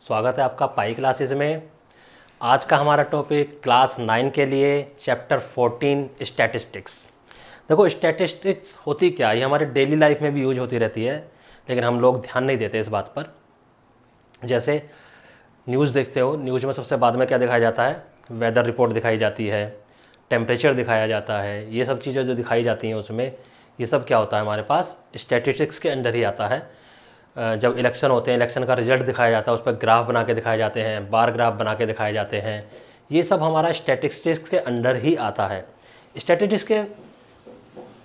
स्वागत है आपका पाई क्लासेस में। आज का हमारा टॉपिक क्लास 9 के लिए चैप्टर 14 स्टैटिस्टिक्स। देखो स्टैटिस्टिक्स होती क्या है, ये हमारे डेली लाइफ में भी यूज होती रहती है, लेकिन हम लोग ध्यान नहीं देते इस बात पर। जैसे न्यूज़ देखते हो, न्यूज़ में सबसे बाद में क्या दिखाया जाता है, वेदर रिपोर्ट दिखाई जाती है, टेम्परेचर दिखाया जाता है। ये सब चीज़ें जो दिखाई जाती हैं उसमें ये सब क्या होता है, हमारे पास स्टैटिस्टिक्स के अंडर ही आता है। जब इलेक्शन होते हैं, इलेक्शन का रिजल्ट दिखाया जाता है, उस पर ग्राफ बना के दिखाए जाते हैं, बार ग्राफ बना के दिखाए जाते हैं। ये सब हमारा स्टैटिस्टिक्स के अंडर ही आता है। स्टैटिस्टिक्स के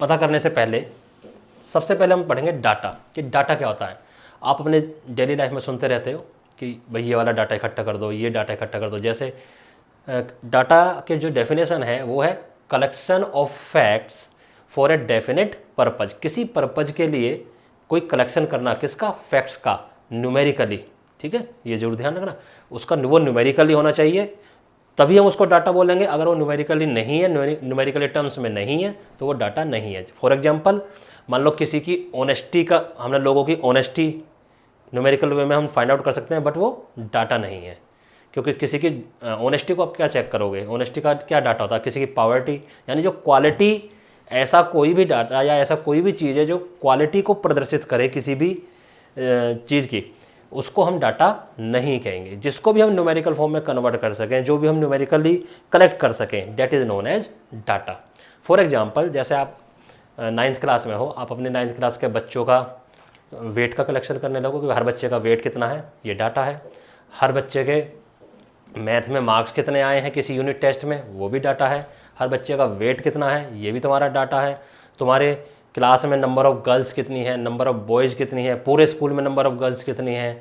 पता करने से पहले सबसे पहले हम पढ़ेंगे डाटा, कि डाटा क्या होता है। आप अपने डेली लाइफ में सुनते रहते हो कि भाई ये वाला डाटा इकट्ठा कर दो, ये डाटा इकट्ठा कर दो। जैसे डाटा के जो डेफिनेशन है वो है collection of facts for a definite purpose. किसी पर्पज के लिए कोई कलेक्शन करना, किसका, फैक्ट्स का, न्यूमेरिकली। ठीक है, ये जरूर ध्यान रखना, उसका वो न्यूमेरिकली होना चाहिए, तभी हम उसको डाटा बोलेंगे। अगर वो न्यूमेरिकली नहीं है, न्यूमेरिकली टर्म्स में नहीं है, तो वो डाटा नहीं है। फॉर एग्जांपल, मान लो किसी की ऑनेस्टी का, हमने लोगों की ऑनेस्टी न्यूमेरिकल वे में हम फाइंड आउट कर सकते हैं, बट वो डाटा नहीं है। क्योंकि किसी की ऑनेस्टी को आप क्या चेक करोगे, ऑनेस्टी का क्या डाटा होता है, किसी की पॉवर्टी, यानी जो क्वालिटी, ऐसा कोई भी डाटा या ऐसा कोई भी चीज़ है जो क्वालिटी को प्रदर्शित करे किसी भी चीज़ की, उसको हम डाटा नहीं कहेंगे। जिसको भी हम न्यूमेरिकल फॉर्म में कन्वर्ट कर सकें, जो भी हम न्यूमेरिकली कलेक्ट कर सकें, that is known as data. For example, जैसे आप 9th क्लास में हो, आप अपने 9th क्लास के बच्चों का वेट का कलेक्शन करने लगो कि हर बच्चे का वेट कितना है, ये डाटा है। हर बच्चे के मैथ में मार्क्स कितने आए हैं किसी यूनिट टेस्ट में, वो भी डाटा है। हर बच्चे का वेट कितना है, ये भी तुम्हारा डाटा है। तुम्हारे क्लास में नंबर ऑफ़ गर्ल्स कितनी है, नंबर ऑफ़ बॉयज़ कितनी है, पूरे स्कूल में नंबर ऑफ़ गर्ल्स कितनी है,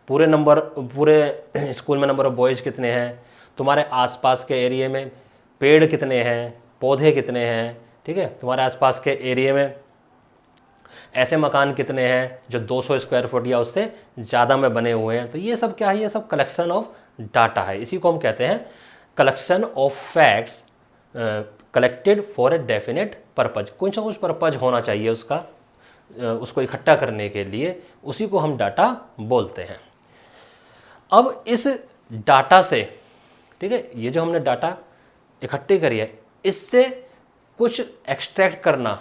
पूरे स्कूल में नंबर ऑफ़ बॉयज़ कितने हैं, तुम्हारे आसपास के एरिया में पेड़ कितने हैं, पौधे कितने हैं। ठीक है, तुम्हारे आसपास के एरिया में ऐसे मकान कितने हैं जो 200 स्क्वायर फुट या उससे ज़्यादा में बने हुए हैं। तो ये सब क्या है, ये सब कलेक्शन ऑफ डाटा है। इसी को हम कहते हैं collection of facts collected for a definite purpose. कुछ ना कुछ पर्पज होना चाहिए उसका, उसको इकट्ठा करने के लिए, उसी को हम डाटा बोलते हैं। अब इस डाटा से, ठीक है, ये जो हमने डाटा इकट्ठी करी है, इससे कुछ एक्सट्रैक्ट करना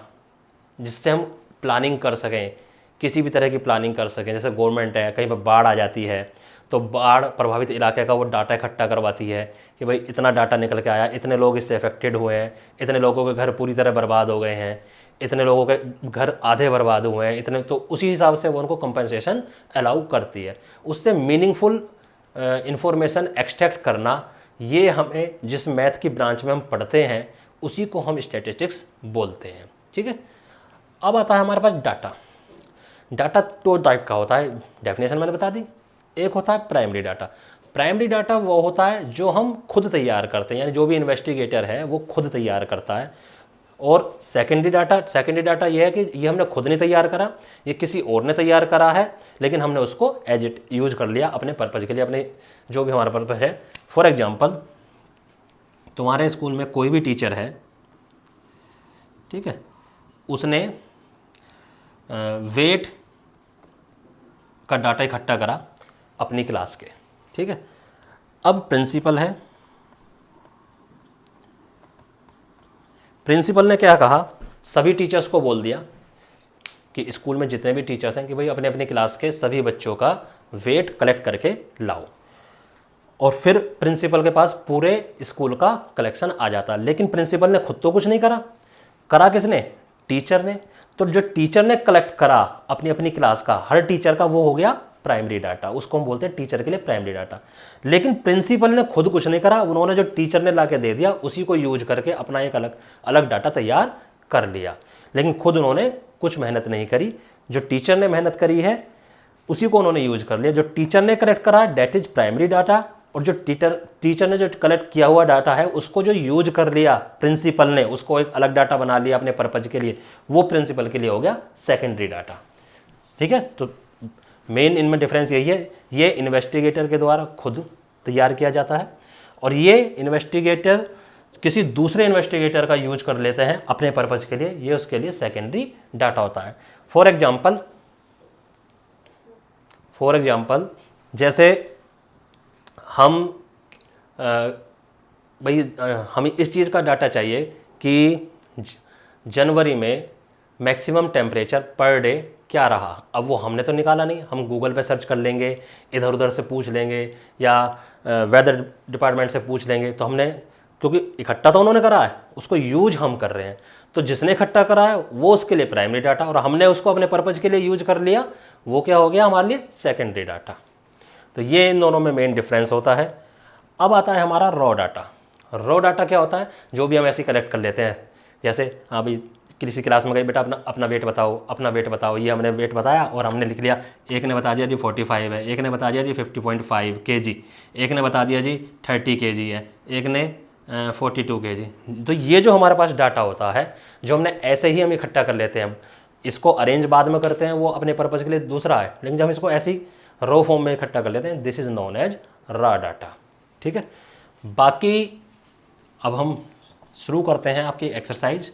जिससे हम प्लानिंग कर सकें, किसी भी तरह की प्लानिंग कर सकें। जैसे गवर्नमेंट है, कहीं पर बाढ़ आ जाती है तो बाढ़ प्रभावित इलाके का वो डाटा इकट्ठा करवाती है कि भाई इतना डाटा निकल के आया, इतने लोग इससे अफेक्टेड हुए हैं, इतने लोगों के घर पूरी तरह बर्बाद हो गए हैं, इतने लोगों के घर आधे बर्बाद हुए हैं, इतने। तो उसी हिसाब से वो उनको कंपनसेशन अलाउ करती है। उससे मीनिंगफुल इंफॉर्मेशन एक्सट्रैक्ट करना, ये हमें जिस मैथ की ब्रांच में हम पढ़ते हैं उसी को हम स्टैटिस्टिक्स बोलते हैं। ठीक है, अब आता है हमारे पास डाटा। डाटा दो टाइप का होता है, डेफिनेशन मैंने बता दी। एक होता है प्राइमरी डाटा। प्राइमरी डाटा वो होता है जो हम खुद तैयार करते हैं, यानी जो भी इन्वेस्टिगेटर है वो खुद तैयार करता है। और सेकेंडरी डाटा ये है कि ये हमने खुद नहीं तैयार करा, ये किसी और ने तैयार करा है, लेकिन हमने उसको एज इट यूज कर लिया अपने पर्पज़ के लिए, अपने जो भी हमारा पर्पज़ है। फॉर एग्जाम्पल, तुम्हारे स्कूल में कोई भी टीचर है, ठीक है, उसने वेट का डाटा इकट्ठा करा अपनी क्लास के। ठीक है, अब प्रिंसिपल है, प्रिंसिपल ने क्या कहा, सभी टीचर्स को बोल दिया कि स्कूल में जितने भी टीचर्स हैं कि भाई अपने अपने क्लास के सभी बच्चों का वेट कलेक्ट करके लाओ। और फिर प्रिंसिपल के पास पूरे स्कूल का कलेक्शन आ जाता। लेकिन प्रिंसिपल ने खुद तो कुछ नहीं करा, करा किसने, टीचर ने। तो जो टीचर ने कलेक्ट करा अपनी अपनी क्लास का, हर टीचर का, वो हो गया प्राइमरी डाटा। उसको हम बोलते हैं टीचर के लिए प्राइमरी डाटा। लेकिन प्रिंसिपल ने खुद कुछ नहीं करा, उन्होंने जो टीचर ने लाके दे दिया उसी को यूज करके अपना एक अलग अलग डाटा तैयार कर लिया। लेकिन खुद उन्होंने कुछ मेहनत नहीं करी, जो टीचर ने मेहनत करी है उसी को उन्होंने यूज कर लिया। जो टीचर ने कलेक्ट करा डेट इज प्राइमरी डाटा, और जो टीचर ने जो कलेक्ट किया हुआ डाटा है उसको जो यूज कर लिया प्रिंसिपल ने, उसको एक अलग डाटा बना लिया अपने पर्पज के लिए, वो प्रिंसिपल के लिए हो गया सेकेंडरी डाटा। ठीक है, तो मेन इनमें डिफरेंस यही है, ये इन्वेस्टिगेटर के द्वारा खुद तैयार किया जाता है, और ये इन्वेस्टिगेटर किसी दूसरे इन्वेस्टिगेटर का यूज कर लेते हैं अपने पर्पज के लिए, ये उसके लिए सेकेंडरी डाटा होता है। फॉर एग्जाम्पल जैसे हम भाई हमें इस चीज़ का डाटा चाहिए कि जनवरी में मैक्सिमम टेम्परेचर पर डे क्या रहा। अब वो हमने तो निकाला नहीं, हम गूगल पे सर्च कर लेंगे, इधर उधर से पूछ लेंगे, या वेदर डिपार्टमेंट से पूछ लेंगे। तो हमने, क्योंकि इकट्ठा तो उन्होंने करा है, उसको यूज हम कर रहे हैं, तो जिसने इकट्ठा करा है वो उसके लिए प्राइमरी डाटा, और हमने उसको अपने पर्पज़ के लिए यूज कर लिया, वो क्या हो गया हमारे लिए सेकेंडरी डाटा। तो ये इन दोनों में मेन डिफरेंस होता है। अब आता है हमारा रॉ डाटा। रॉ डाटा क्या होता है, जो भी हम ऐसे ही कलेक्ट कर लेते हैं। जैसे हाँ भाई किसी क्लास में गए, बेटा अपना अपना वेट बताओ, अपना वेट बताओ, ये हमने वेट बताया और हमने लिख लिया। एक ने बता दिया जी 45 है, एक ने बता दिया जी 50.5 kg, एक ने बता दिया जी 30 kg है, एक ने 42 kg। तो ये जो हमारे पास डाटा होता है, जो हमने ऐसे ही हम इकट्ठा कर लेते हैं, इसको अरेंज बाद में करते हैं, वो अपने पर्पज़ के लिए दूसरा है, लेकिन जब हम इसको ऐसे ही रो फॉर्म में इकट्ठा कर लेते हैं, this is known as raw data. ठीक है, बाकी अब हम शुरू करते हैं आपकी एक्सरसाइज।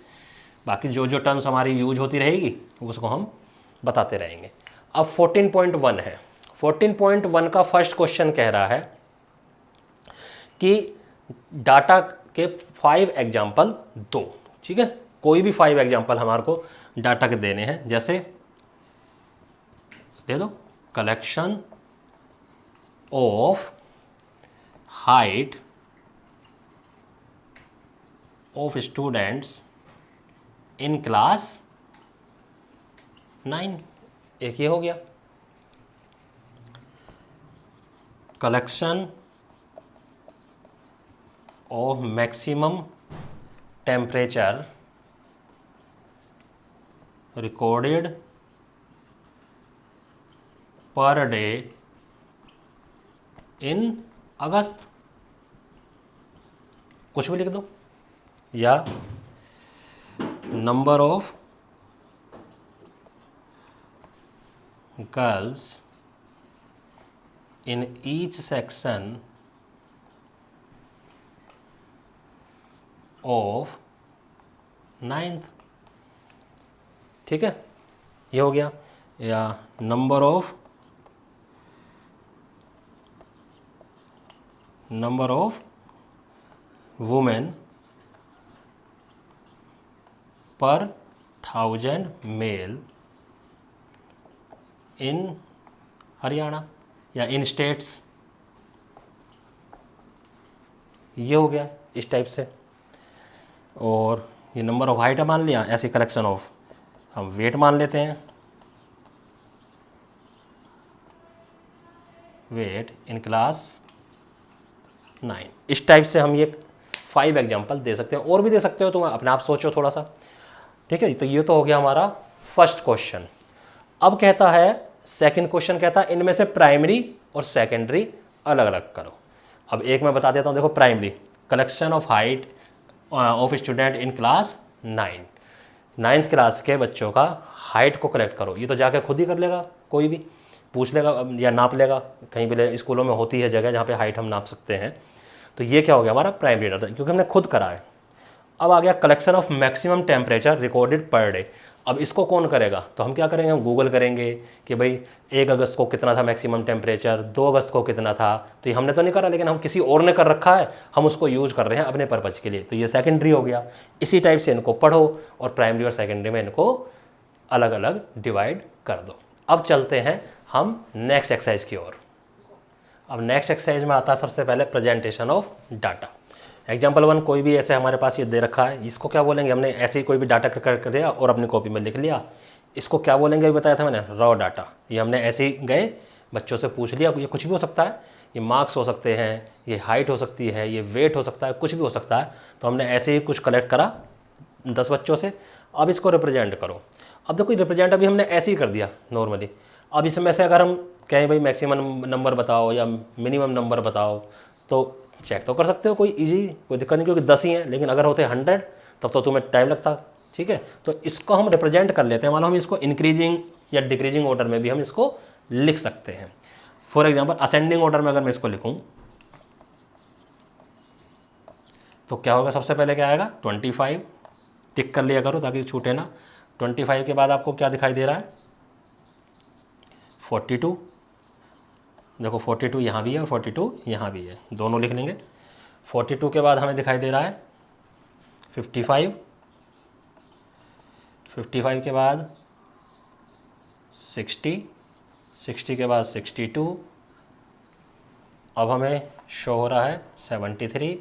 बाकी जो जो टर्म्स हमारी यूज होती रहेगी उसको हम बताते रहेंगे। अब 14.1 है। 14.1 का फर्स्ट क्वेश्चन कह रहा है कि डाटा के 5 एग्जाम्पल दो। ठीक है, कोई भी 5 एग्जाम्पल हमारे को डाटा के देने हैं। जैसे दे दो, collection of height of students in class 9। एक ये हो गया। Collection of maximum temperature recorded per day in August. कुछ भी लिख दो, या number of girls in each section of 9th। ठीक है, ये हो गया। या नंबर ऑफ वुमेन पर 1000 मेल इन हरियाणा या इन स्टेट्स। ये हो गया इस टाइप से। और ये नंबर ऑफ हाइट मान लिया, ऐसी कलेक्शन ऑफ हम वेट मान लेते हैं, वेट इन क्लास 9। इस टाइप से हम ये 5 एग्जाम्पल दे सकते हैं, और भी दे सकते हो, तो अपने आप सोचो थोड़ा सा। ठीक है, तो ये तो हो गया हमारा फर्स्ट क्वेश्चन। अब कहता है सेकंड क्वेश्चन, कहता है इनमें से प्राइमरी और सेकेंडरी अलग अलग करो। अब एक मैं बता देता हूँ, देखो primary, collection of height of student in class 9, 9th class के बच्चों का हाइट को कलेक्ट करो। ये तो जाके खुद ही कर लेगा, कोई भी पूछ लेगा या नाप लेगा। कहीं भी स्कूलों में होती है जगह जहाँ पे हाइट हम नाप सकते हैं। तो ये क्या हो गया हमारा प्राइमरी डाटा, क्योंकि हमने खुद करा है। अब आ गया collection of maximum temperature recorded per day. अब इसको कौन करेगा, तो हम क्या करेंगे, हम गूगल करेंगे कि भाई 1 अगस्त को कितना था मैक्सिमम टेम्परेचर, 2 अगस्त को कितना था। तो ये हमने तो नहीं करा, लेकिन हम किसी और ने कर रखा है, हम उसको यूज कर रहे हैं अपने पर्पज के लिए, तो ये सेकेंडरी हो गया। इसी टाइप से इनको पढ़ो और प्राइमरी और सेकेंडरी में इनको अलग अलग डिवाइड कर दो। अब चलते हैं हम नेक्स्ट एक्सरसाइज की ओर। अब नेक्स्ट एक्सरसाइज में आता है सबसे पहले प्रेजेंटेशन ऑफ डाटा। एग्जाम्पल 1 कोई भी ऐसे हमारे पास ये दे रखा है, इसको क्या बोलेंगे, हमने ऐसे ही कोई भी डाटा कर दिया और अपनी कॉपी में लिख लिया। इसको क्या बोलेंगे अभी बताया था मैंने, रॉ डाटा। ये हमने ऐसे ही गए बच्चों से पूछ लिया, ये कुछ भी हो सकता है, ये मार्क्स हो सकते हैं, ये हाइट हो सकती है, ये वेट हो सकता है, कुछ भी हो सकता है। तो हमने ऐसे ही कुछ कलेक्ट करा 10 बच्चों से। अब इसको रिप्रेजेंट करो। अब देखो रिप्रेजेंट अभी हमने ऐसे ही कर दिया नॉर्मली। अब इसमें से अगर हम कहें भाई मैक्सिमम नंबर बताओ या मिनिमम नंबर बताओ, तो चेक तो कर सकते हो, कोई इजी कोई दिक्कत नहीं, क्योंकि 10 ही हैं। लेकिन अगर होते 100 तब तो तुम्हें टाइम लगता। ठीक है, तो इसको हम रिप्रेजेंट कर लेते हैं। मान लो हम इसको इंक्रीजिंग या डिक्रीजिंग ऑर्डर में भी हम इसको लिख सकते हैं। फॉर एग्जांपल असेंडिंग ऑर्डर में अगर मैं इसको लिखूं तो क्या होगा, सबसे पहले क्या आएगा 25। टिक कर लिया करो ताकि छूटे ना। 25 के बाद आपको क्या दिखाई दे रहा है 42, देखो 42 यहाँ भी है और 42 यहाँ भी है, दोनों लिख लेंगे। 42 के बाद हमें दिखाई दे रहा है 55, 55 के बाद 60, 60 के बाद 62, अब हमें शो हो रहा है 73,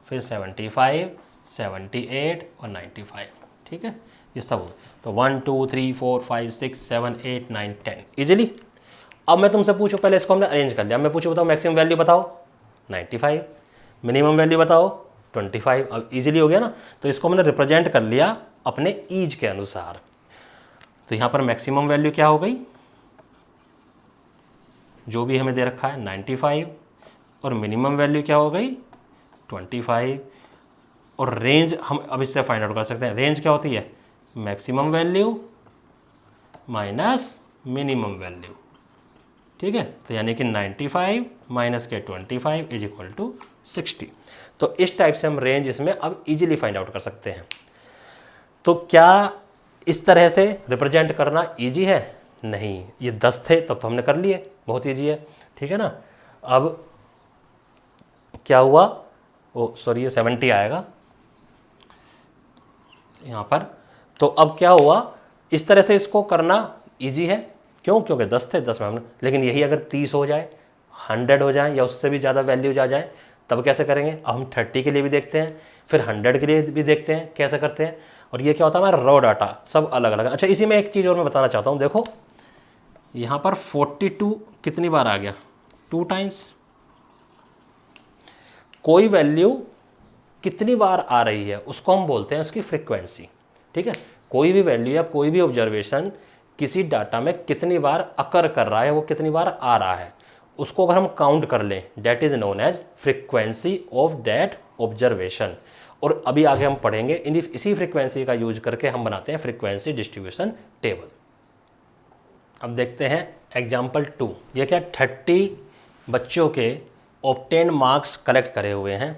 फिर 75, 78 और 95। ठीक है, ये सब हो। तो 1 2 3 4 5 6 7 8 9 10 इजीली। अब मैं तुमसे पूछूं, पहले इसको हमने अरेंज कर लिया, मैं पूछूं बताओ मैक्सिमम वैल्यू बताओ 95, मिनिमम वैल्यू बताओ 25। अब इजीली हो गया ना। तो इसको हमने रिप्रेजेंट कर लिया अपने ईज के अनुसार। तो यहाँ पर मैक्सिमम वैल्यू क्या हो गई, जो भी हमें दे रखा है 95, और मिनिमम वैल्यू क्या हो गई 25। और रेंज हम अब इससे फाइंड आउट कर सकते हैं, रेंज क्या होती है maximum value minus minimum value. ठीक है, तो यानी कि 95 माइनस के 25 इज इक्वल टू 60। तो इस टाइप से हम रेंज इसमें अब इजीली फाइंड आउट कर सकते हैं। तो क्या इस तरह से रिप्रेजेंट करना इजी है? नहीं, ये 10 थे तब तो हमने कर लिए, बहुत इजी है। ठीक है ना। अब क्या हुआ, ओ सॉरी ये 70 आएगा यहाँ पर। तो अब क्या हुआ, इस तरह से इसको करना इजी है। क्यों? क्योंकि 10 थे, 10 में हमने, लेकिन यही अगर 30 हो जाए, 100 हो जाए या उससे भी ज़्यादा वैल्यूज आ जाए, तब कैसे करेंगे? अब हम 30 के लिए भी देखते हैं, फिर 100 के लिए भी देखते हैं कैसे करते हैं। और ये क्या होता है हमारा रॉ डाटा सब अलग अलग। अच्छा, इसी में एक चीज़ और मैं बताना चाहता हूँ, देखो यहाँ पर 42 कितनी बार आ गया, 2 टाइम्स। कोई वैल्यू कितनी बार आ रही है उसको हम बोलते हैं उसकी फ्रीक्वेंसी। ठीक है, कोई भी वैल्यू या कोई भी ऑब्जर्वेशन किसी डाटा में कितनी बार अकर कर रहा है, वो कितनी बार आ रहा है, उसको अगर हम काउंट कर लें, that is known as frequency of that observation. और अभी आगे हम पढ़ेंगे इसी फ्रीक्वेंसी का यूज करके हम बनाते हैं फ्रीक्वेंसी डिस्ट्रीब्यूशन टेबल। अब देखते हैं एग्जाम्पल 2। ये क्या 30 बच्चों के ऑब्टेन मार्क्स कलेक्ट करे हुए हैं।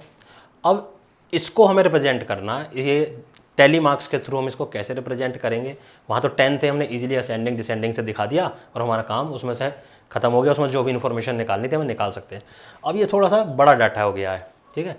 अब इसको हमें रिप्रेजेंट करना, ये टैली मार्क्स के थ्रू हम इसको कैसे रिप्रेजेंट करेंगे। वहाँ तो 10 थे, हमने इजीली असेंडिंग डिसेंडिंग से दिखा दिया और हमारा काम उसमें से खत्म हो गया। उसमें जो भी इन्फॉर्मेशन निकालनी थी हमें निकाल सकते हैं। अब ये थोड़ा सा बड़ा डाटा हो गया है। ठीक है,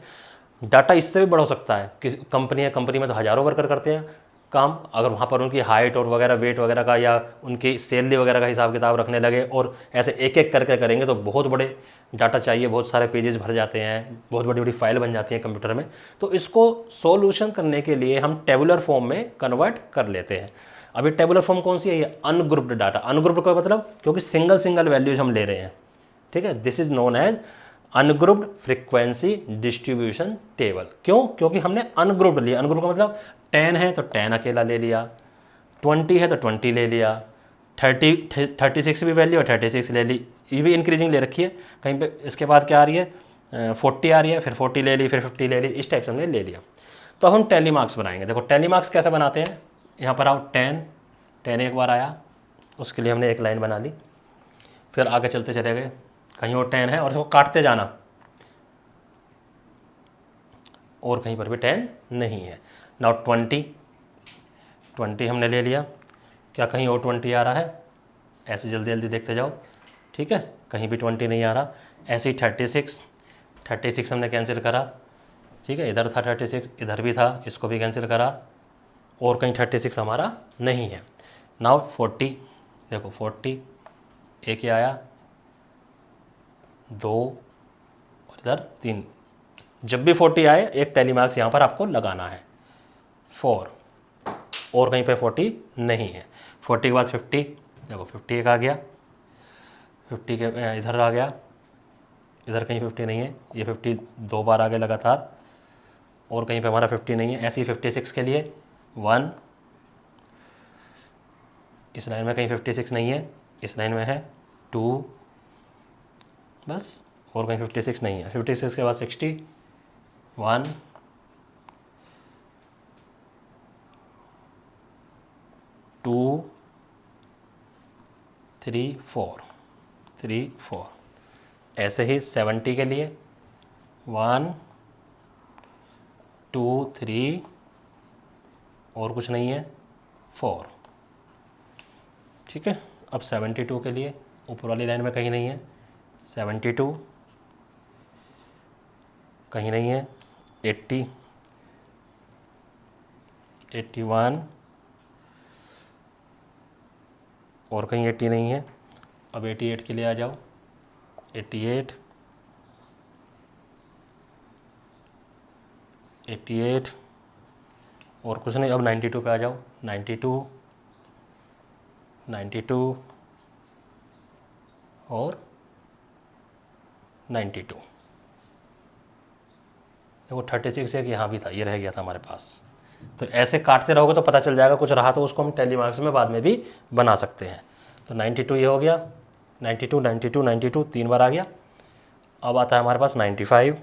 डाटा इससे भी बड़ा हो सकता है कि कंपनी में तो हज़ारों वर्कर करते हैं काम। अगर वहाँ पर उनकी हाइट और वगैरह वेट वगैरह का या उनकी सैलरी वगैरह का हिसाब किताब रखने लगे और ऐसे एक एक करके करेंगे तो बहुत बड़े डाटा चाहिए, बहुत सारे पेजेस भर जाते हैं, बहुत बड़ी बड़ी फाइल बन जाती है कंप्यूटर में। तो इसको सॉल्यूशन करने के लिए हम टेबुलर फॉर्म में कन्वर्ट कर लेते हैं। अभी टेबुलर फॉर्म कौन सी है? ये अनग्रुप्ड डाटा। अनग्रुप्ड का मतलब क्योंकि सिंगल सिंगल वैल्यूज हम ले रहे हैं। ठीक है, this is known as ungrouped frequency distribution table. क्यों? क्योंकि हमने अनग्रुप्ड लिया। अनग्रुप्ड का मतलब 10 है तो 10 अकेला ले लिया, 20 है तो 20 ले लिया, 36 भी वैल्यू है 36 ले ली। ये भी इंक्रीजिंग ले रखी है कहीं पे। इसके बाद क्या आ रही है 40 आ रही है, फिर 40 ले ली, फिर 50 ले ली, इस टाइप से हमने ले लिया। तो हम टैली मार्क्स बनाएंगे। देखो टैली मार्क्स कैसे बनाते हैं, यहाँ पर आओ 10 एक बार आया, उसके लिए हमने एक लाइन बना ली, फिर आगे चलते चले गए, कहीं और 10 है और इसको काटते जाना, और कहीं पर भी 10 नहीं है। नाउ 20 हमने ले लिया, क्या कहीं और 20 आ रहा है? ऐसे जल्दी जल्दी देखते जाओ। ठीक है, कहीं भी 20 नहीं आ रहा। ऐसे ही 36 हमने कैंसिल करा। ठीक है, इधर था 36, इधर भी था, इसको भी कैंसिल करा, और कहीं 36 हमारा नहीं है। नाउ 40, देखो 40 एक ही आया, 2 और इधर 3। जब भी 40 आए एक टैली मार्क्स यहाँ पर आपको लगाना है 4, और कहीं पे 40 नहीं है। 40 के बाद 50, देखो 50 एक आ गया, 50 के इधर आ गया, इधर कहीं 50 नहीं है, ये 50 2 बार आगे लगातार, और कहीं पे हमारा 50 नहीं है। ऐसे ही 56 के लिए 1, इस लाइन में कहीं 56 नहीं है, इस लाइन में है 2, बस, और कहीं 56 नहीं है। 56 के बाद 60, 1, 2, 3, 4। ऐसे ही 70 के लिए 1, 2, 3, और कुछ नहीं है 4। ठीक है, अब 72 के लिए ऊपर वाली लाइन में कहीं नहीं है, 72 कहीं नहीं है, 80, 81 और कहीं 80 नहीं है। अब 88 के लिए आ जाओ, 88, 88 और कुछ नहीं। अब 92 पे आ जाओ, 92, 92 और 92। देखो 36 एक यहाँ भी था, ये रह गया था हमारे पास। तो ऐसे काटते रहोगे तो पता चल जाएगा, कुछ रहा तो उसको हम टेली मार्क्स में बाद में भी बना सकते हैं। तो 92 ये हो गया, 92, 92, 92 3 बार आ गया। अब आता है हमारे पास 95,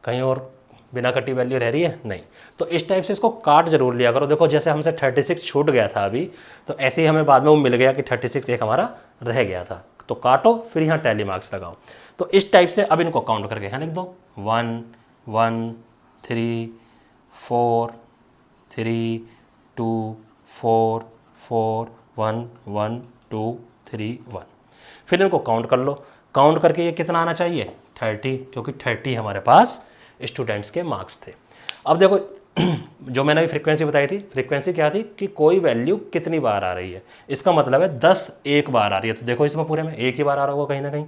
कहीं और बिना कटी वैल्यू रह रही है नहीं। तो इस टाइप से इसको काट जरूर लिया करो। देखो जैसे हमसे 36 छूट गया था अभी, तो ऐसे ही हमें बाद में वो मिल गया कि 36 एक हमारा रह गया था। तो काटो, फिर यहाँ टैली मार्क्स लगाओ। तो इस टाइप से अब इनको काउंट करके यहाँ लिख दो, 1 1 3 4 3 2 4 4 1 1 2 3 1। फिर इनको काउंट कर लो। काउंट करके ये कितना आना चाहिए, 30, क्योंकि 30 हमारे पास स्टूडेंट्स के मार्क्स थे। अब देखो जो मैंने अभी फ्रीक्वेंसी बताई थी, फ्रीक्वेंसी क्या थी कि कोई वैल्यू कितनी बार आ रही है। इसका मतलब है 10 एक बार आ रही है। तो देखो इसमें पूरे में एक ही बार आ रहा होगा कहीं ना कहीं।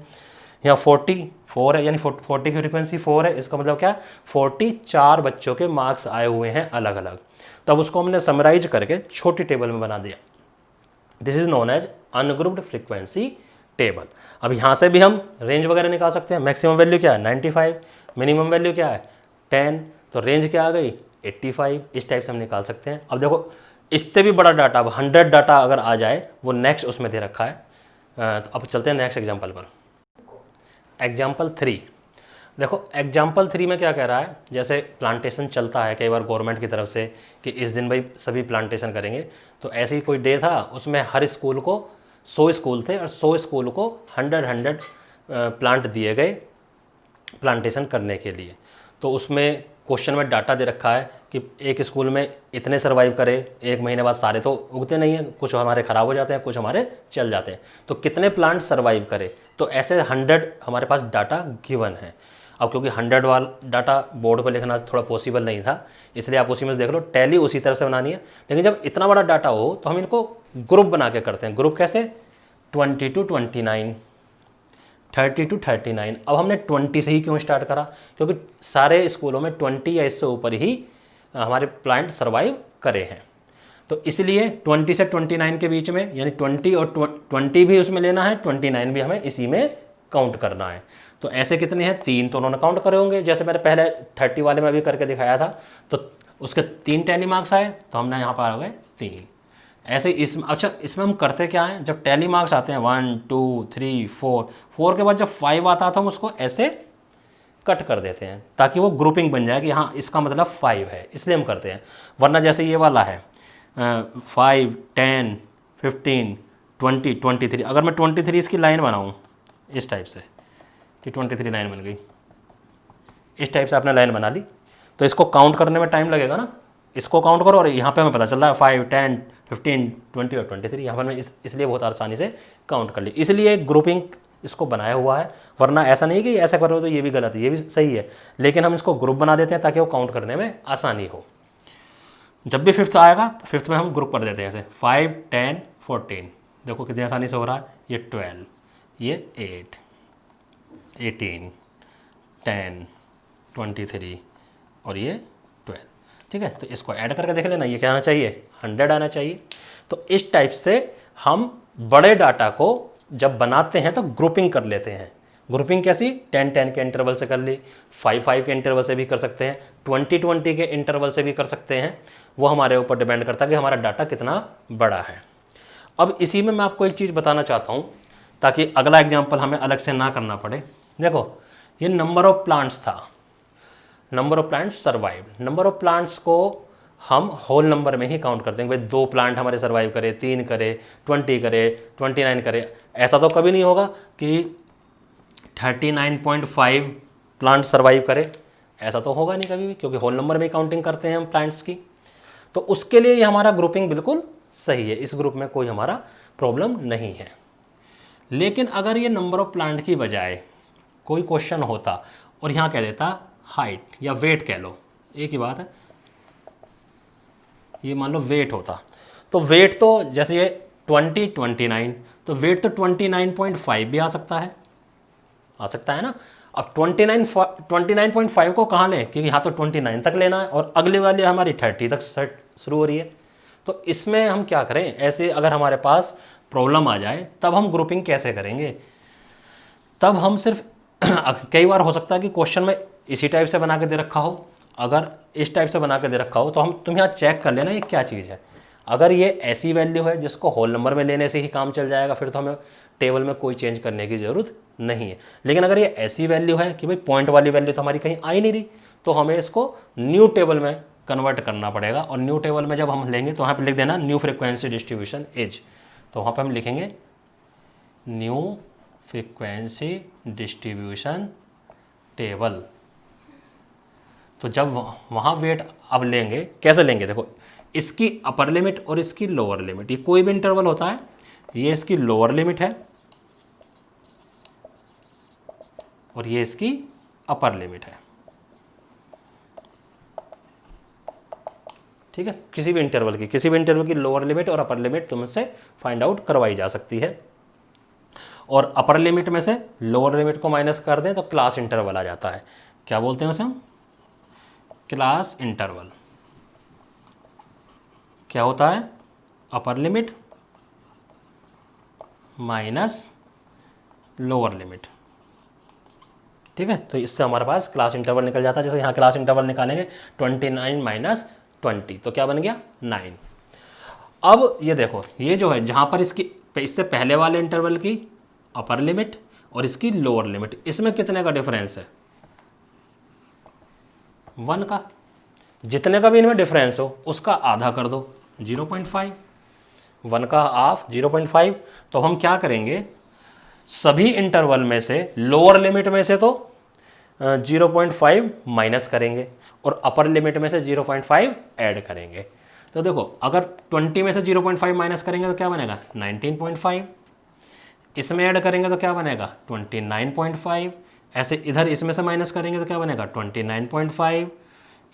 यहाँ 44 है, यानी 40 की फ्रीक्वेंसी 4 है। इसका मतलब क्या है, 44 बच्चों के मार्क्स आए हुए हैं अलग अलग। तब उसको हमने समराइज करके छोटी टेबल में बना दिया। This is known as ungrouped frequency table. अब यहाँ से भी हम रेंज वगैरह निकाल सकते हैं। मैक्सिमम वैल्यू क्या है, 95, मिनिमम वैल्यू क्या है, 10, तो रेंज क्या आ गई, 85। इस टाइप से हम निकाल सकते हैं। अब देखो इससे भी बड़ा डाटा, अब 100 डाटा अगर आ जाए, वो नेक्स्ट उसमें दे रखा है। तो अब चलते हैं नेक्स्ट एग्जाम्पल पर। एग्जाम्पल 3 देखो, एग्जाम्पल 3 में क्या कह रहा है, जैसे प्लांटेशन चलता है कई बार गवर्नमेंट की तरफ से कि इस दिन भाई सभी प्लांटेशन करेंगे। तो ऐसे ही कोई डे था, उसमें हर स्कूल को 100 स्कूल थे और 100 स्कूल को 100 प्लांट दिए गए प्लांटेशन करने के लिए। तो उसमें क्वेश्चन में डाटा दे रखा है कि एक स्कूल में इतने सर्वाइव करे, एक महीने बाद सारे तो उगते नहीं हैं, कुछ हमारे ख़राब हो जाते हैं, कुछ हमारे चल जाते हैं। तो कितने प्लांट सर्वाइव करे, तो ऐसे 100 हमारे पास डाटा गिवन है। अब क्योंकि 100 वाला डाटा बोर्ड पर लिखना थोड़ा पॉसिबल नहीं था, इसलिए आप उसी में से देख लो, टैली उसी तरफ से बनानी है। लेकिन जब इतना बड़ा डाटा हो तो हम इनको ग्रुप बना के करते हैं। ग्रुप कैसे, 20 to 29, 30 to 39। अब हमने 20 से ही क्यों स्टार्ट करा, क्योंकि सारे स्कूलों में 20 या इससे ऊपर ही हमारे प्लांट सर्वाइव करे हैं। तो इसलिए 20 से 29 के बीच में, यानी 20 और 20 भी उसमें लेना है, 29 भी हमें इसी में काउंट करना है। तो ऐसे कितने हैं, 3 तो उन्होंने काउंट करे होंगे, जैसे मैंने पहले 30 वाले में भी करके दिखाया था। तो उसके 3 टैली मार्क्स आए, तो हमने यहाँ पर आ गए 3। ऐसे अच्छा इसमें हम करते क्या है, जब टैली मार्क्स आते हैं 1 2 3 4 के बाद जब 5 आता है तो हम उसको ऐसे कट कर देते हैं, ताकि वो ग्रुपिंग बन जाए कि हाँ इसका मतलब 5 है, इसलिए हम करते हैं। वरना जैसे ये वाला है 5 10 15 20 23, अगर मैं 23 इसकी लाइन बनाऊँ इस टाइप से कि 23 लाइन बन गई, इस टाइप से आपने लाइन बना ली, तो इसको काउंट करने में टाइम लगेगा ना। इसको काउंट करो और यहाँ पे हमें पता चल रहा है 5 10 15 20 और 23। यहाँ पर मैं इसलिए बहुत आसानी से काउंट कर ली, इसलिए ग्रुपिंग इसको बनाया हुआ है। वरना ऐसा नहीं कि ऐसा करो तो ये भी गलत है, ये भी सही है, लेकिन हम इसको ग्रुप बना देते हैं ताकि वो काउंट करने में आसानी हो। जब भी 5th आएगा तो 5th में हम ग्रुप कर देते हैं ऐसे 5 10 14। देखो कितनी आसानी से हो रहा है, ये 12, ये 8 18 10 23 और ये 12। ठीक है, तो इसको ऐड करके देख लेना, ये क्या आना चाहिए, 100 आना चाहिए। तो इस टाइप से हम बड़े डाटा को जब बनाते हैं तो ग्रुपिंग कर लेते हैं। ग्रुपिंग कैसी, 10 10 के इंटरवल से कर ली, 5 5 के इंटरवल से भी कर सकते हैं, 20 20 के इंटरवल से भी कर सकते हैं। वो हमारे ऊपर डिपेंड करता है कि हमारा डाटा कितना बड़ा है। अब इसी में मैं आपको एक चीज़ बताना चाहता हूँ ताकि अगला एग्जाम्पल हमें अलग से ना करना पड़े। देखो ये नंबर ऑफ प्लांट्स था, number of plants survive. Number of plants को हम होल नंबर में ही काउंट करते हैं। भाई 2 प्लांट हमारे सर्वाइव करे, 3 करे, 20 करे, 29 करे। ऐसा तो कभी नहीं होगा कि 39.5 प्लांट सर्वाइव करे, ऐसा तो होगा नहीं कभी भी, क्योंकि होल नंबर में काउंटिंग करते हैं हम प्लांट्स की। तो उसके लिए ये हमारा ग्रुपिंग बिल्कुल सही है, इस ग्रुप में कोई हमारा प्रॉब्लम नहीं है। लेकिन अगर ये नंबर ऑफ प्लांट की बजाय कोई क्वेश्चन होता और यहाँ कह देता हाइट या वेट कह लो, एक ही बात है, ये मान लो वेट होता, तो वेट तो जैसे ये 29, तो वेट तो 29.5 भी आ सकता है ना। अब 29.5 को कहाँ लें, क्योंकि यहाँ तो 29 तक लेना है और अगली वाली हमारी 30 तक शुरू हो रही है। तो इसमें हम क्या करें, ऐसे अगर हमारे पास प्रॉब्लम आ जाए तब हम ग्रुपिंग कैसे करेंगे, तब हम सिर्फ कई बार हो सकता है कि क्वेश्चन में इसी टाइप से बना के दे रखा हो, अगर इस टाइप से बना के दे रखा हो तो तुम यहाँ चेक कर लेना ये क्या चीज़ है। अगर ये ऐसी वैल्यू है जिसको होल नंबर में लेने से ही काम चल जाएगा, फिर तो हमें टेबल में कोई चेंज करने की ज़रूरत नहीं है। लेकिन अगर ये ऐसी वैल्यू है कि भाई पॉइंट वाली वैल्यू तो हमारी कहीं आ ही नहीं रही, तो हमें इसको न्यू टेबल में कन्वर्ट करना पड़ेगा। और न्यू टेबल में जब हम लेंगे तो वहाँ पर लिख देना न्यू फ्रिक्वेंसी डिस्ट्रीब्यूशन एज, तो वहाँ पर हम लिखेंगे न्यू फ्रिक्वेंसी डिस्ट्रीब्यूशन टेबल। तो जब वहाँ वेट अब लेंगे, कैसे लेंगे, देखो इसकी अपर लिमिट और इसकी लोअर लिमिट, ये कोई भी इंटरवल होता है, ये इसकी लोअर लिमिट है और ये इसकी अपर लिमिट है, ठीक है। किसी भी इंटरवल की लोअर लिमिट और अपर लिमिट तुमसे फाइंड आउट करवाई जा सकती है। और अपर लिमिट में से लोअर लिमिट को माइनस कर दें तो क्लास इंटरवल आ जाता है। क्या बोलते हैं उसे हम, क्लास इंटरवल। क्या होता है, upper limit minus lower limit, ठीक है। तो इससे हमारे पास क्लास इंटरवल निकल जाता है। जैसे यहाँ क्लास इंटरवल निकालेंगे 29 माइनस 20, तो क्या बन गया 9। अब ये देखो, ये जो है जहाँ पर इससे पहले वाले इंटरवल की अपर लिमिट और इसकी लोअर लिमिट, इसमें कितने का डिफरेंस है, 1 का। जितने का भी इनमें डिफरेंस हो उसका आधा कर दो, 0.5, 1 का हाफ 0.5। तो हम क्या करेंगे, सभी इंटरवल में से लोअर लिमिट में से तो 0.5 माइनस करेंगे और अपर लिमिट में से 0.5 ऐड करेंगे। तो देखो अगर 20 में से 0.5 माइनस करेंगे तो क्या बनेगा 19.5, इसमें ऐड करेंगे तो क्या बनेगा 29.5, ऐसे इधर इसमें से माइनस करेंगे तो क्या बनेगा 29.5,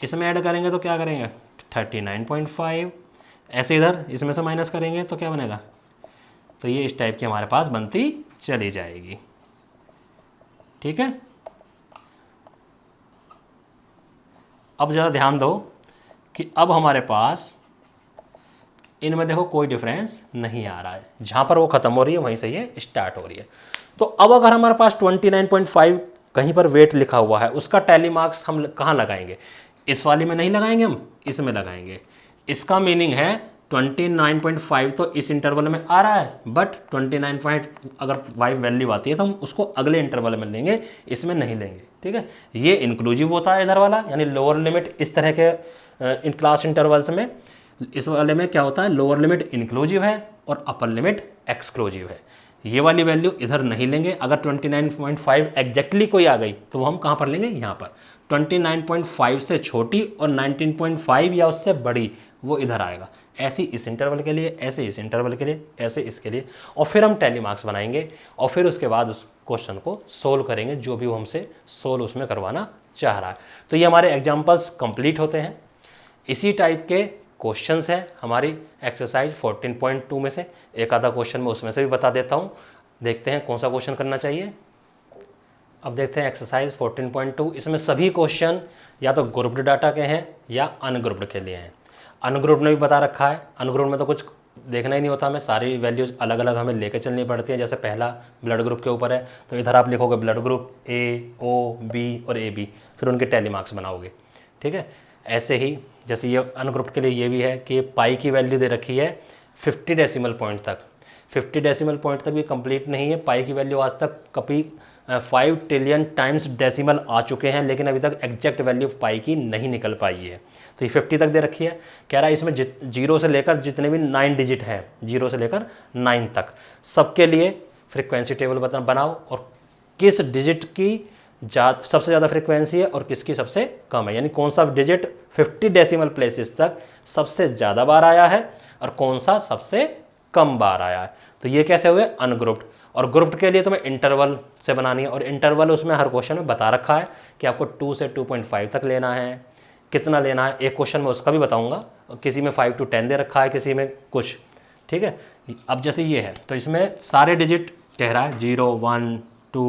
इसमें ऐड करेंगे तो क्या करेंगे 39.5, ऐसे इधर इसमें से माइनस करेंगे तो क्या बनेगा। तो ये इस टाइप की हमारे पास बनती चली जाएगी, ठीक है। अब ज़रा ध्यान दो कि अब हमारे पास इनमें देखो कोई डिफरेंस नहीं आ रहा है, जहाँ पर वो ख़त्म हो रही है वहीं से ये स्टार्ट हो रही है। तो अब अगर हमारे पास 29.5 कहीं पर वेट लिखा हुआ है, उसका टैली मार्क्स हम कहाँ लगाएंगे, इस वाली में नहीं लगाएंगे, हम इसमें लगाएंगे। इसका मीनिंग है 29.5 तो इस इंटरवल में आ रहा है, बट 29 अगर 5 वैल्यू आती है तो हम उसको अगले इंटरवल में लेंगे, इसमें नहीं लेंगे, ठीक है। ये इंक्लूसिव होता है इधर वाला, यानी लोअर लिमिट इस तरह के इन क्लास इंटरवल्स में, इस वाले में क्या होता है, लोअर लिमिट इंक्लूसिव है और अपर लिमिट एक्सक्लूसिव है। ये वाली वैल्यू इधर नहीं लेंगे। अगर 29.5 एग्जैक्टली कोई आ गई तो वो हम कहाँ पर लेंगे, यहाँ पर। 29.5 से छोटी और 19.5 या उससे बड़ी वो इधर आएगा। ऐसे इस इंटरवल के लिए, ऐसे इस इंटरवल के लिए, ऐसे इसके लिए, और फिर हम टैली मार्क्स बनाएंगे और फिर उसके बाद उस क्वेश्चन को सोल्व करेंगे, जो भी वो हमसे सोल्व उसमें करवाना चाह रहा है। तो ये हमारे एग्जाम्पल्स कंप्लीट होते हैं। इसी टाइप के क्वेश्चंस हैं हमारी एक्सरसाइज 14.2 में से। एक आधा क्वेश्चन मैं उसमें से भी बता देता हूँ, देखते हैं कौन सा क्वेश्चन करना चाहिए। अब देखते हैं एक्सरसाइज 14.2। इसमें सभी क्वेश्चन या तो ग्रुप्ड डाटा के हैं या अनग्रुप्ड के लिए हैं। अनग्रुप्ड में भी बता रखा है, अनग्रुप्ड में तो कुछ देखना ही नहीं होता, हमें सारी वैल्यूज़ अलग अलग हमें लेकर चलनी पड़ती हैं। जैसे पहला ब्लड ग्रुप के ऊपर है तो इधर आप लिखोगे blood group A, O, B और ए बी, फिर उनके टैली मार्क्स बनाओगे, ठीक है। ऐसे ही जैसे ये अनग्रुप्ड के लिए ये भी है कि पाई की वैल्यू दे रखी है 50 डेसिमल पॉइंट तक। 50 डेसिमल पॉइंट तक भी कंप्लीट नहीं है। पाई की वैल्यू आज तक कभी 5 ट्रिलियन टाइम्स डेसिमल आ चुके हैं, लेकिन अभी तक एग्जैक्ट वैल्यू पाई की नहीं निकल पाई है। तो ये 50 तक दे रखी है। कह रहा है इसमें 0 से लेकर जितने भी 9 डिजिट हैं, 0 से लेकर 9 तक, सबके लिए फ्रिक्वेंसी टेबल बनाओ और किस डिजिट की सबसे ज़्यादा फ्रिक्वेंसी है और किसकी सबसे कम है, यानी कौन सा डिजिट 50 डेसिमल प्लेसेस तक सबसे ज़्यादा बार आया है और कौन सा सबसे कम बार आया है। तो ये कैसे हुए, अनग्रुप्ड। और ग्रुप्ड के लिए तुम्हें इंटरवल से बनानी है, और इंटरवल उसमें हर क्वेश्चन में बता रखा है कि आपको 2 से 2.5 तक लेना है, कितना लेना है। एक क्वेश्चन में उसका भी बताऊंगा, किसी में 5 to 10 दे रखा है, किसी में कुछ। ठीक है, अब जैसे ये है तो इसमें सारे डिजिट कह रहा है 0 1 2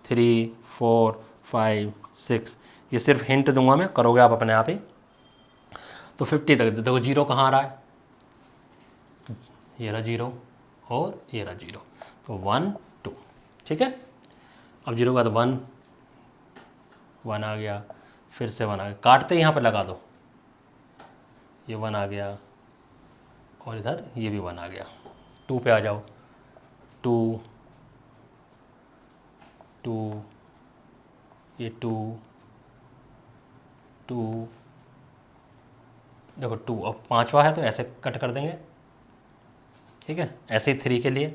3 4 5 6, ये सिर्फ हिंट दूंगा मैं, करोगे आप अपने आप ही। तो 50 तक देखो, 0 कहाँ आ रहा है, ये रहा 0 और ये रहा 0, तो 1 2। ठीक है, अब 0 के बाद 1 1 आ गया, फिर से 1 आ गया, काटते यहाँ पर लगा दो, ये 1 आ गया और इधर ये भी 1 आ गया। 2 पे आ जाओ, 2 2, ये 2 2, देखो 2, अब 5वां है तो ऐसे कट कर देंगे। ठीक है, ऐसे ही 3 के लिए,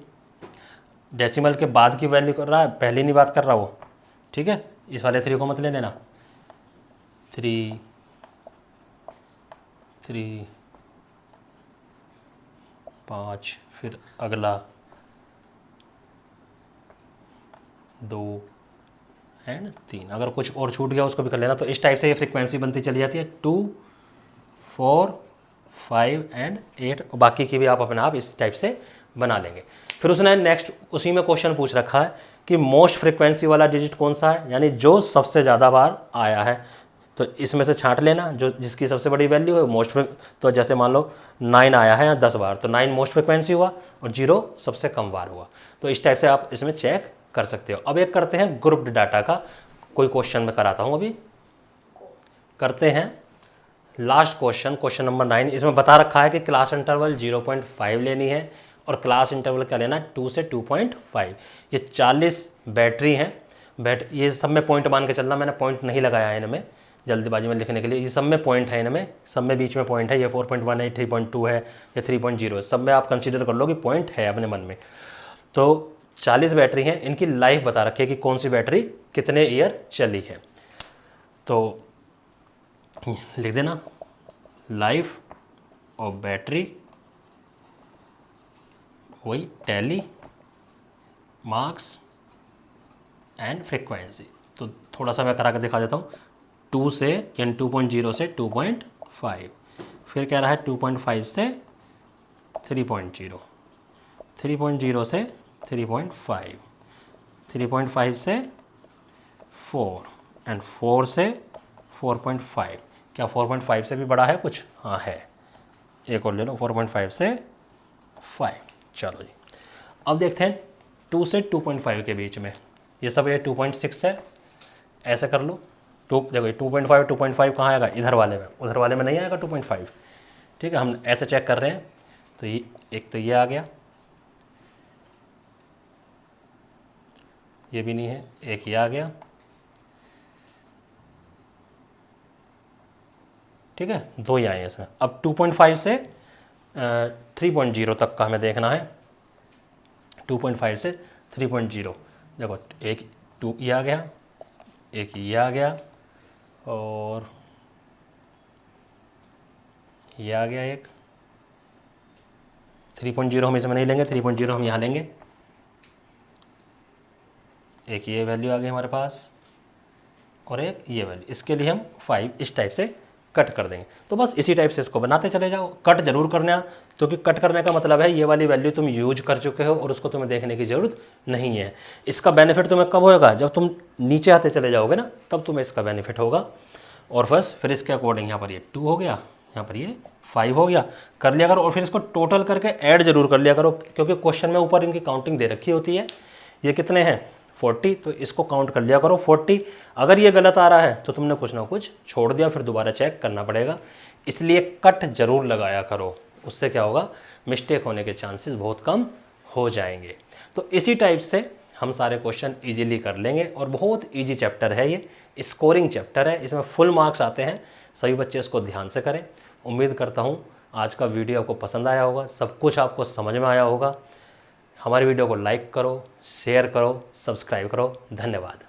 डेसिमल के बाद की वैल्यू कर रहा है, पहले नहीं बात कर रहा वो। ठीक है, इस वाले 3 को मत ले लेना, 3 3 5, फिर अगला 2 एंड 3, अगर कुछ और छूट गया उसको भी कर लेना। तो इस टाइप से ये फ्रीक्वेंसी बनती चली जाती है, 2 4 5 एंड 8, बाकी की भी आप अपने आप इस टाइप से बना लेंगे। फिर उसने नेक्स्ट उसी में क्वेश्चन पूछ रखा है कि मोस्ट फ्रीक्वेंसी वाला डिजिट कौन सा है, यानी जो सबसे ज़्यादा बार आया है। तो इसमें से छांट लेना जो जिसकी सबसे बड़ी वैल्यू है मोस्ट। तो जैसे मान लो 9 आया है या 10 बार, तो 9 मोस्ट फ्रिक्वेंसी हुआ और 0 सबसे कम बार हुआ। तो इस टाइप से आप इसमें चेक कर सकते हो। अब एक करते हैं ग्रुप्ड डाटा का, कोई क्वेश्चन मैं कराता हूँ अभी, करते हैं लास्ट क्वेश्चन, क्वेश्चन नंबर 9। इसमें बता रखा है कि क्लास इंटरवल 0.5 लेनी है और क्लास इंटरवल क्या लेना है, 2 से 2.5। ये 40 बैटरी हैं, ये सब में पॉइंट मान के चलना, मैंने पॉइंट नहीं लगाया है इनमें जल्दबाजी में लिखने के लिए, ये सब में पॉइंट है, इनमें सब में बीच में पॉइंट है। ये 4.1 है, 3.2 है, या 3.0 है, सब में आप कंसीडर कर लो कि पॉइंट है अपने मन में। तो 40 बैटरी हैं, इनकी लाइफ बता रखी है कि कौन सी बैटरी कितने ईयर चली है। तो लिख देना लाइफ ऑफ बैटरी, वही टैली मार्क्स एंड फ्रिक्वेंसी। तो थोड़ा सा मैं करा के दिखा देता हूँ, 2 से यानी 2.0 से 2.5, फिर कह रहा है 2.5 से 3.0, 3.0 से 3.5, 3.5 से 4 एंड 4 से 4.5। क्या 4.5 से भी बड़ा है कुछ? हाँ है, एक और ले लो, 4.5 से 5। चलो जी, अब देखते हैं 2 से 2.5 के बीच में, ये सब ये 2.6 है, ऐसे कर लो। देखो 2.5 कहाँ आएगा, इधर वाले में, उधर वाले में नहीं आएगा 2.5। ठीक है, हम ऐसे चेक कर रहे हैं। तो ये एक तो ये आ गया, ये भी नहीं है, एक ये आ गया। ठीक है, 2 ही आए हैं इसमें। अब 2.5 से 3.0 तक का हमें देखना है, 2.5 से 3.0। देखो एक 2 ये आ गया, एक ये आ गया, और ये आ गया एक। 3.0 हम इसमें नहीं लेंगे, 3.0 हम यहाँ लेंगे। एक ये वैल्यू आ गई हमारे पास और एक ये वैल्यू, इसके लिए हम 5 इस टाइप से कट कर देंगे। तो बस इसी टाइप से इसको बनाते चले जाओ, कट जरूर करना, क्योंकि कट करने का मतलब है ये वाली वैल्यू तुम यूज कर चुके हो और उसको तुम्हें देखने की ज़रूरत नहीं है। इसका बेनिफिट तुम्हें कब होगा, जब तुम नीचे आते चले जाओगे ना, तब तुम्हें इसका बेनिफिट होगा। और बस फिर इसके अकॉर्डिंग यहाँ पर ये 2 हो गया, यहाँ पर ये 5 हो गया, कर लिया करो। और फिर इसको टोटल करके ऐड जरूर कर लिया करो, क्योंकि क्वेश्चन में ऊपर इनकी काउंटिंग दे रखी होती है। ये कितने हैं 40, तो इसको काउंट कर लिया करो 40। अगर ये गलत आ रहा है तो तुमने कुछ ना कुछ छोड़ दिया, फिर दोबारा चेक करना पड़ेगा। इसलिए कट जरूर लगाया करो, उससे क्या होगा, मिस्टेक होने के चांसेस बहुत कम हो जाएंगे। तो इसी टाइप से हम सारे क्वेश्चन इजीली कर लेंगे, और बहुत इजी चैप्टर है ये, स्कोरिंग चैप्टर है, इसमें फुल मार्क्स आते हैं। सभी बच्चे इसको ध्यान से करें। उम्मीद करता हूँ आज का वीडियो आपको पसंद आया होगा, सब कुछ आपको समझ में आया होगा। हमारे वीडियो को लाइक करो, शेयर करो, सब्सक्राइब करो। धन्यवाद।